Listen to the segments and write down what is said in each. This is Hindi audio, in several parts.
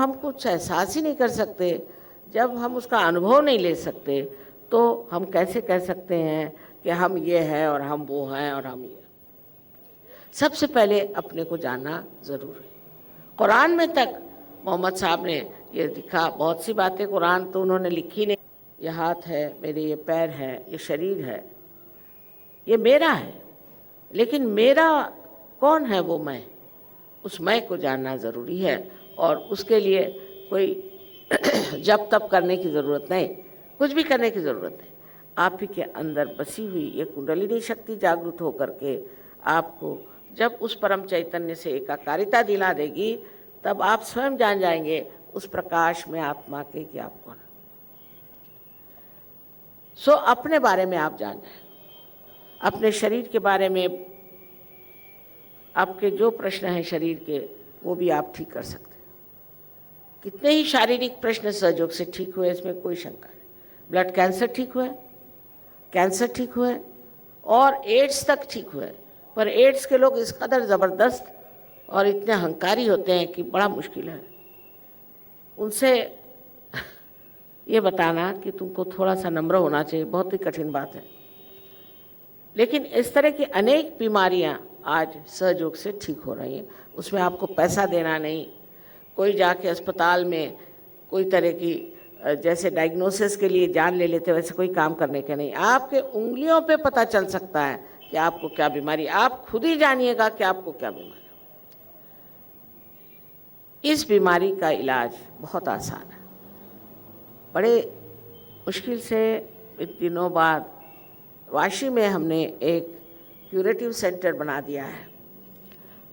हम कुछ एहसास ही नहीं कर सकते, जब हम उसका अनुभव नहीं ले सकते, तो हम कैसे कह सकते हैं कि हम ये हैं और हम वो हैं और हम ये। सबसे पहले अपने को जानना ज़रूर है। कुरान में तक मोहम्मद साहब ने ये लिखा, बहुत सी बातें कुरान तो उन्होंने लिखी नहीं। ये हाथ है मेरे, ये पैर है, ये शरीर है, ये मेरा है, लेकिन मेरा कौन है वो मैं, उस मैं को जानना ज़रूरी है। और उसके लिए कोई जप तप करने की ज़रूरत नहीं, कुछ भी करने की ज़रूरत नहीं। आप ही के अंदर बसी हुई ये कुंडलिनी शक्ति जागृत होकर के आपको जब उस परम चैतन्य से एकाकारिता दिला देगी, तब आप स्वयं जान जाएंगे उस प्रकाश में आत्मा के कि आप कौन। सो अपने बारे में आप जान जाए, अपने शरीर के बारे में आपके जो प्रश्न हैं शरीर के, वो भी आप ठीक कर सकते हैं। कितने ही शारीरिक प्रश्न सहयोग से ठीक हुए, इसमें कोई शंका नहीं। ब्लड कैंसर ठीक हुए, कैंसर ठीक हुए और एड्स तक ठीक हुए। पर एड्स के लोग इस कदर ज़बरदस्त और इतने अहंकारी होते हैं कि बड़ा मुश्किल है उनसे ये बताना कि तुमको थोड़ा सा नम्र होना चाहिए, बहुत ही कठिन बात है। लेकिन इस तरह की अनेक बीमारियां आज सहयोग से ठीक हो रही हैं। उसमें आपको पैसा देना नहीं, कोई जाके अस्पताल में कोई तरह की जैसे डायग्नोसिस के लिए जान ले लेते वैसे कोई काम करने के नहीं। आपके उंगलियों पे पता चल सकता है कि आपको क्या बीमारी, आप खुद ही जानिएगा कि आपको क्या बीमारी। इस बीमारी का इलाज बहुत आसान है। बड़े मुश्किल से दिनों बाद वाशी में हमने एक क्यूरेटिव सेंटर बना दिया है।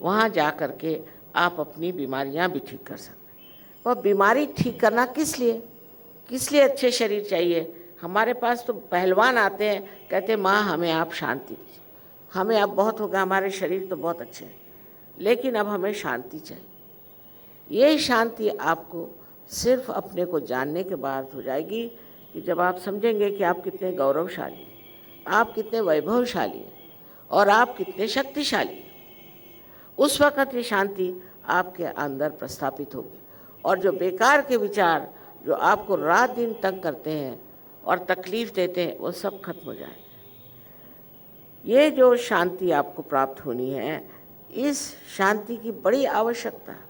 वहाँ जा कर के आप अपनी बीमारियाँ भी ठीक कर सकते हैं। और बीमारी ठीक करना किस लिए अच्छे शरीर चाहिए। हमारे पास तो पहलवान आते हैं, कहते हैं माँ हमें आप शांति दीजिए, हमें अब बहुत हो गया, हमारे शरीर तो बहुत अच्छे हैं, लेकिन अब हमें शांति चाहिए। ये शांति आपको सिर्फ अपने को जानने के बाद हो जाएगी कि जब आप समझेंगे कि आप कितने गौरवशाली हैं, आप कितने वैभवशाली हैं और आप कितने शक्तिशाली हैं। उस वक़्त ये शांति आपके अंदर प्रस्थापित होगी और जो बेकार के विचार जो आपको रात दिन तंग करते हैं और तकलीफ़ देते हैं, वो सब खत्म हो जाएंगे। ये जो शांति आपको प्राप्त होनी है, इस शांति की बड़ी आवश्यकता है।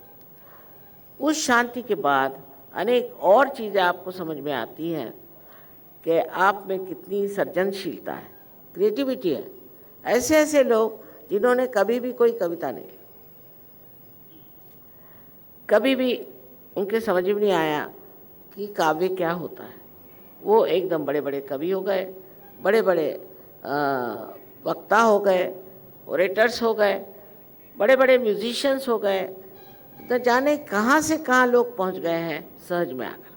उस शांति के बाद अनेक और चीज़ें आपको समझ में आती हैं कि आप में कितनी सृजनशीलता है, क्रिएटिविटी है। ऐसे ऐसे लोग जिन्होंने कभी भी कोई कविता नहीं, कभी भी उनके समझ में नहीं आया कि काव्य क्या होता है, वो एकदम बड़े बड़े कवि हो गए, बड़े बड़े वक्ता हो गए, ओरेटर्स हो गए, बड़े बड़े म्यूजिशियंस हो गए। तो जाने कहाँ से कहाँ लोग पहुँच गए हैं सहज में आकर।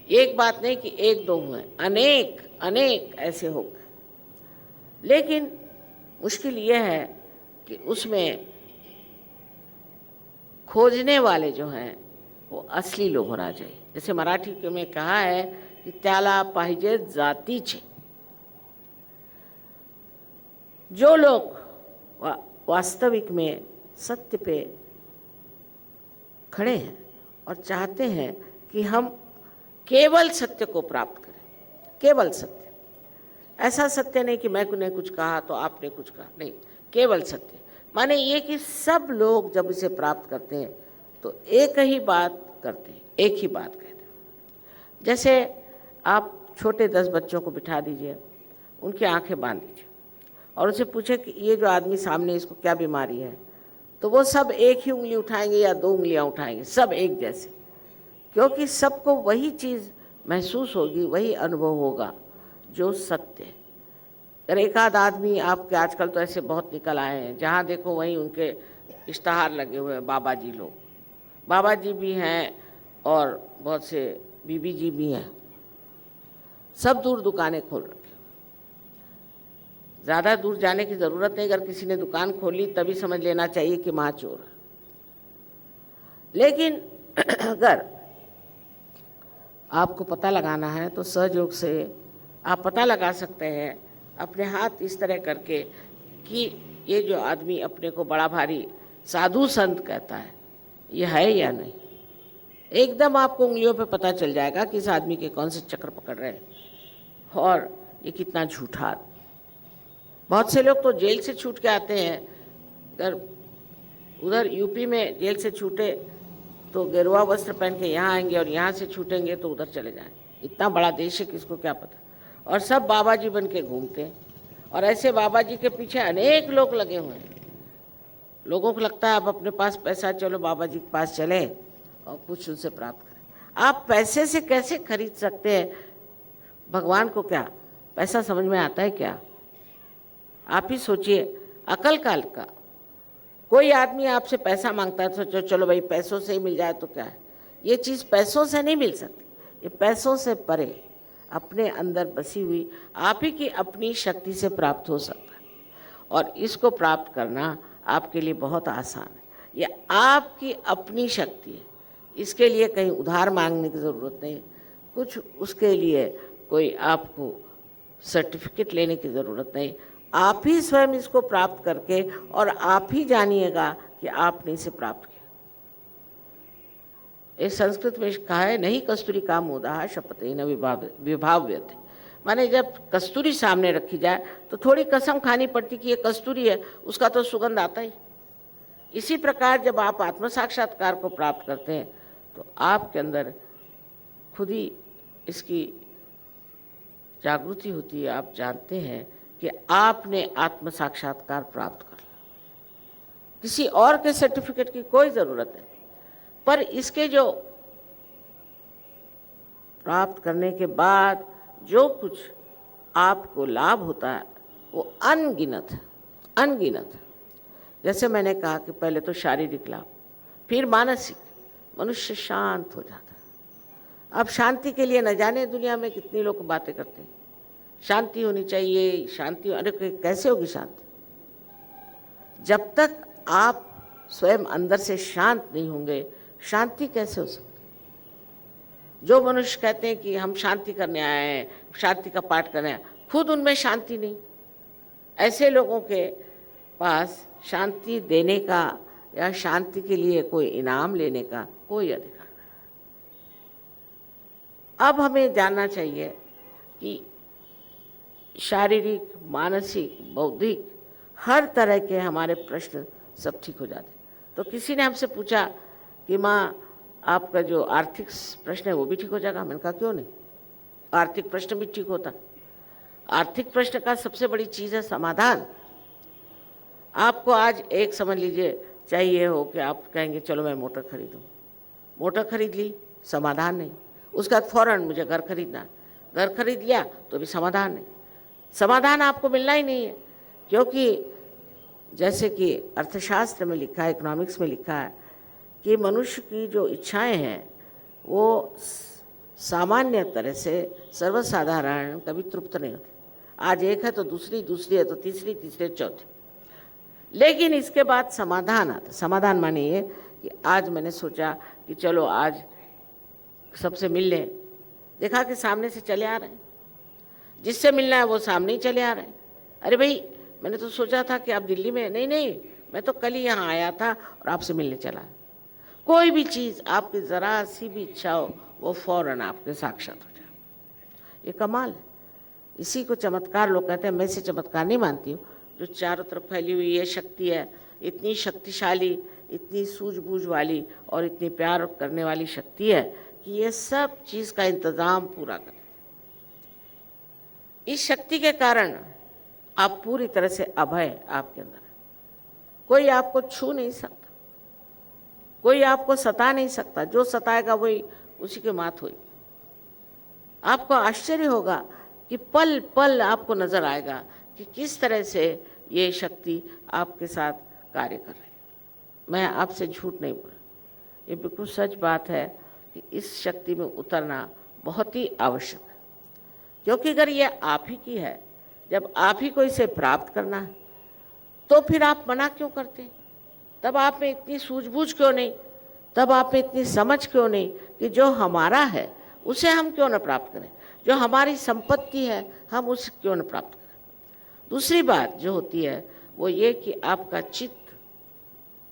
एक बात नहीं कि एक दो हुए, अनेक अनेक ऐसे हो गए। लेकिन मुश्किल ये है कि उसमें खोजने वाले जो हैं वो असली लोग होना चाहिए। जैसे मराठी में कहा है कि त्याला पाहिजे जातीचे। जो लोग वास्तविक में सत्य पे खड़े हैं और चाहते हैं कि हम केवल सत्य को प्राप्त करें, केवल सत्य, ऐसा सत्य नहीं कि मैंने कुछ कहा तो आपने कुछ कहा, नहीं, केवल सत्य माने ये कि सब लोग जब इसे प्राप्त करते हैं तो एक ही बात करते हैं, एक ही बात कहते हैं। जैसे आप छोटे 10 बच्चों को बिठा दीजिए, उनकी आंखें बांध दीजिए और उनसे पूछे कि ये जो आदमी सामने, इसको क्या बीमारी है, तो वो सब एक ही उंगली उठाएंगे या 2 उंगलियां उठाएंगे, सब एक जैसे, क्योंकि सबको वही चीज़ महसूस होगी, वही अनुभव होगा जो सत्य है। अगर एक आध आदमी, आपके आजकल तो ऐसे बहुत निकल आए हैं, जहाँ देखो वहीं उनके इश्तहार लगे हुए हैं, बाबा जी लोग, बाबा जी भी हैं और बहुत से बीबी जी भी हैं, सब दूर दुकानें खोल रखी। ज़्यादा दूर जाने की ज़रूरत नहीं, अगर किसी ने दुकान खोली तभी समझ लेना चाहिए कि माँ चोर है। लेकिन अगर आपको पता लगाना है तो सहयोग से आप पता लगा सकते हैं अपने हाथ इस तरह करके कि ये जो आदमी अपने को बड़ा भारी साधु संत कहता है, ये है या नहीं। एकदम आपको उंगलियों पे पता चल जाएगा कि इस आदमी के कौन से चक्र पकड़ रहे हैं और ये कितना झूठा। बहुत से लोग तो जेल से छूट के आते हैं, उधर यूपी में जेल से छूटे तो गेरुआ वस्त्र पहन के यहाँ आएंगे और यहाँ से छूटेंगे तो उधर चले जाएंगे। इतना बड़ा देश है, किसको क्या पता। और सब बाबा जी बन के घूमते हैं और ऐसे बाबा जी के पीछे अनेक लोग लगे हुए हैं। लोगों को लगता है अब अपने पास पैसा, चलो बाबा जी के पास चलें और कुछ उनसे प्राप्त करें। आप पैसे से कैसे खरीद सकते हैं भगवान को? क्या पैसा समझ में आता है क्या? आप ही सोचिए, अकल काल का कोई आदमी आपसे पैसा मांगता है तो चलो भाई पैसों से ही मिल जाए तो क्या है। ये चीज़ पैसों से नहीं मिल सकती, ये पैसों से परे अपने अंदर बसी हुई आप ही की अपनी शक्ति से प्राप्त हो सकता है। और इसको प्राप्त करना आपके लिए बहुत आसान है। ये आपकी अपनी शक्ति है, इसके लिए कहीं उधार मांगने की ज़रूरत नहीं, कुछ उसके लिए कोई आपको सर्टिफिकेट लेने की ज़रूरत नहीं। आप ही स्वयं इसको प्राप्त करके और आप ही जानिएगा कि आपने इसे प्राप्त किया। एक संस्कृत में कहा है, नहीं कस्तूरी का मोदा शपथे न विभाव्यते। माने जब कस्तूरी सामने रखी जाए तो थोड़ी कसम खानी पड़ती कि ये कस्तूरी है, उसका तो सुगंध आता ही। इसी प्रकार जब आप आत्म साक्षात्कार को प्राप्त करते हैं तो आपके अंदर खुद ही इसकी जागृति होती है। आप जानते हैं कि आपने आत्म साक्षात्कार प्राप्त कर लिया, किसी और के सर्टिफिकेट की कोई ज़रूरत नहीं। पर इसके जो प्राप्त करने के बाद जो कुछ आपको लाभ होता है वो अनगिनत है, अनगिनत है। जैसे मैंने कहा कि पहले तो शारीरिक लाभ, फिर मानसिक, मनुष्य शांत हो जाता है। अब शांति के लिए न जाने दुनिया में कितनी लोग बातें करते हैं, शांति होनी चाहिए, शांति। अरे कैसे होगी शांति? जब तक आप स्वयं अंदर से शांत नहीं होंगे, शांति कैसे हो सकती? जो मनुष्य कहते हैं कि हम शांति करने आए हैं, शांति का पाठ करने आए, खुद उनमें शांति नहीं। ऐसे लोगों के पास शांति देने का या शांति के लिए कोई इनाम लेने का कोई अधिकार नहीं। अब हमें जानना चाहिए कि शारीरिक, मानसिक, बौद्धिक हर तरह के हमारे प्रश्न सब ठीक हो जाते। तो किसी ने हमसे पूछा कि माँ आपका जो आर्थिक प्रश्न है वो भी ठीक हो जाएगा? मैंने कहा क्यों नहीं, आर्थिक प्रश्न भी ठीक होता। आर्थिक प्रश्न का सबसे बड़ी चीज़ है समाधान। आपको आज एक समझ लीजिए चाहिए हो कि आप कहेंगे चलो मैं मोटर खरीदूँ, मोटर खरीद ली, समाधान नहीं। उसके बाद फ़ौरन मुझे घर खरीदना, घर खरीद लिया तो भी समाधान नहीं। समाधान आपको मिलना ही नहीं है, क्योंकि जैसे कि अर्थशास्त्र में लिखा है, इकोनॉमिक्स में लिखा है कि मनुष्य की जो इच्छाएं हैं वो सामान्य तरह से सर्वसाधारण कभी तृप्त नहीं होती। आज एक है तो दूसरी, दूसरी है तो तीसरी, तीसरे चौथी। लेकिन इसके बाद समाधान आता। समाधान माने ये कि आज मैंने सोचा कि चलो आज सबसे मिल लें, देखा कि सामने से चले आ रहे हैं, जिससे मिलना है वो सामने ही चले आ रहे हैं। अरे भाई मैंने तो सोचा था कि आप दिल्ली में, नहीं नहीं मैं तो कल ही यहाँ आया था और आपसे मिलने चला। कोई भी चीज़ आपकी ज़रा सी भी इच्छा हो वो फ़ौरन आपके साक्षात हो जाए। ये कमाल है, इसी को चमत्कार लोग कहते हैं। मैं इसे चमत्कार नहीं मानती हूँ। जो चारों तरफ फैली हुई ये शक्ति है, इतनी शक्तिशाली, इतनी सूझबूझ वाली और इतनी प्यार करने वाली शक्ति है कि ये सब चीज़ का इंतज़ाम पूरा करे। इस शक्ति के कारण आप पूरी तरह से अभय आपके अंदर है। कोई आपको छू नहीं सकता, कोई आपको सता नहीं सकता। जो सताएगा वही उसी के मात होगी। आपको आश्चर्य होगा कि पल पल आपको नजर आएगा कि किस तरह से ये शक्ति आपके साथ कार्य कर रही है। मैं आपसे झूठ नहीं बोल रहा, ये बिल्कुल सच बात है कि इस शक्ति में उतरना बहुत ही आवश्यक है। क्योंकि अगर ये आप ही की है, जब आप ही को इसे प्राप्त करना है तो फिर आप मना क्यों करते हैं? तब आप में इतनी सूझबूझ क्यों नहीं? तब आप में इतनी समझ क्यों नहीं कि जो हमारा है उसे हम क्यों न प्राप्त करें? जो हमारी संपत्ति है हम उसे क्यों न प्राप्त करें? दूसरी बात जो होती है वो ये कि आपका चित्त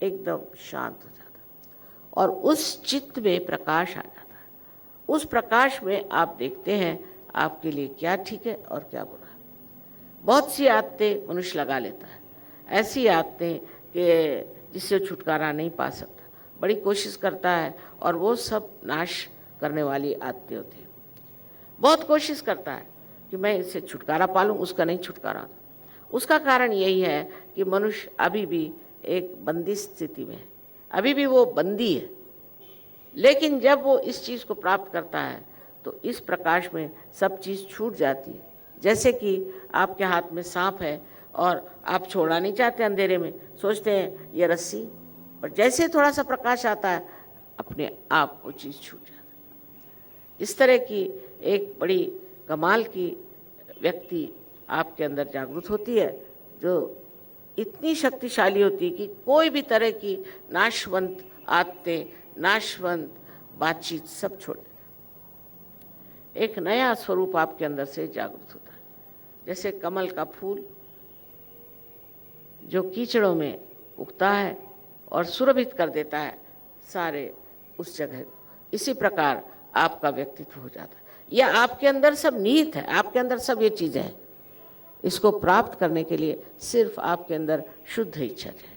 एकदम शांत हो जाता है और उस चित्त में प्रकाश आ जाता है। उस प्रकाश में आप देखते हैं आपके लिए क्या ठीक है और क्या बुरा है। बहुत सी आदतें मनुष्य लगा लेता है, ऐसी आदतें कि जिससे छुटकारा नहीं पा सकता, बड़ी कोशिश करता है और वो सब नाश करने वाली आदतें होती हैं। बहुत कोशिश करता है कि मैं इससे छुटकारा पा लूँ, उसका नहीं छुटकारा होता। उसका कारण यही है कि मनुष्य अभी भी एक बंदी स्थिति में है, अभी भी वो बंदी है। लेकिन जब वो इस चीज़ को प्राप्त करता है तो इस प्रकाश में सब चीज़ छूट जाती है। जैसे कि आपके हाथ में सांप है और आप छोड़ना नहीं चाहते, अंधेरे में सोचते हैं ये रस्सी, और जैसे थोड़ा सा प्रकाश आता है अपने आप वो चीज़ छूट जाती है। इस तरह की एक बड़ी कमाल की व्यक्ति आपके अंदर जागृत होती है, जो इतनी शक्तिशाली होती है कि कोई भी तरह की नाशवंत आदतें, नाशवंत बातचीत सब छोड़ देता है। एक नया स्वरूप आपके अंदर से जागृत होता है, जैसे कमल का फूल जो कीचड़ों में उगता है और सुरभित कर देता है सारे उस जगह को। इसी प्रकार आपका व्यक्तित्व हो जाता है। यह आपके अंदर सब निहित है, आपके अंदर सब ये चीज़ें हैं। इसको प्राप्त करने के लिए सिर्फ आपके अंदर शुद्ध इच्छा चाहिए।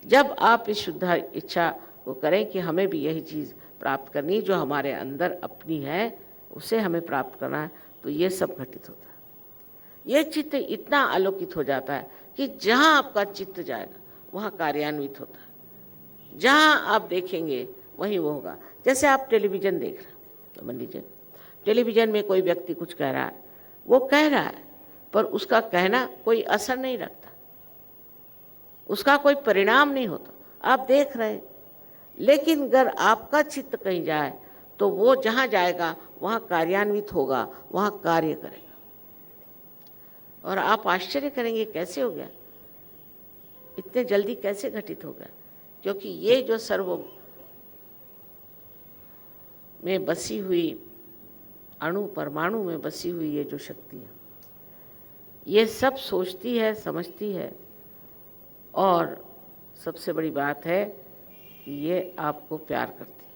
जब आप इस शुद्ध इच्छा को करें कि हमें भी यही चीज़ प्राप्त करनी जो हमारे अंदर अपनी है, उसे हमें प्राप्त करना है, तो ये सब घटित होता है। ये चित्त इतना आलोकित हो जाता है कि जहाँ आपका चित्त जाएगा वहाँ कार्यान्वित होता है। जहाँ आप देखेंगे वहीं वो होगा। जैसे आप टेलीविज़न देख रहे हैं, तो मान लीजिए टेलीविज़न में कोई व्यक्ति कुछ कह रहा है, वो कह रहा है पर उसका कहना कोई असर नहीं रखता, उसका कोई परिणाम नहीं होता, आप देख रहे हैं। लेकिन अगर आपका चित्त कहीं जाए तो वो जहाँ जाएगा वहाँ कार्यान्वित होगा, वहाँ कार्य करेगा। और आप आश्चर्य करेंगे कैसे हो गया, इतने जल्दी कैसे घटित हो गया। क्योंकि ये जो सर्व में बसी हुई अणु परमाणु में बसी हुई ये जो शक्ति है, ये सब सोचती है, समझती है, और सबसे बड़ी बात है कि ये आपको प्यार करती है।